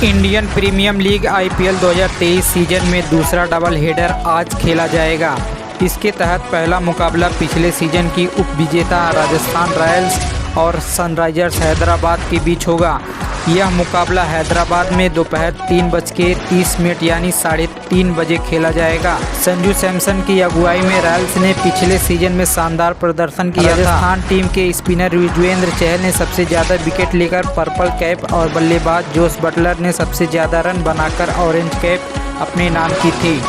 Indian Premier League IPL 2023 season में दूसरा double header आज खेला जाएगा। इसके तहत पहला मुकाबला पिछले सीजन की उपविजेता राजस्थान रॉयल्स और सनराइजर्स हैदराबाद के बीच होगा। यह मुकाबला हैदराबाद में दोपहर 3:30 यानी 3:30 बजे खेला जाएगा। संजू सैमसन की अगुवाई में रॉयल्स ने पिछले सीजन में शानदार प्रदर्शन किया था। राजस्थान टीम के स्पिनर युजवेंद्र चहल ने सबसे ज़्यादा विकेट लेकर पर्पल कैप और बल्लेबाज जोस बटलर ने सबसे ज़्यादा रन बनाकर ऑरेंज कैप अपने नाम की थी।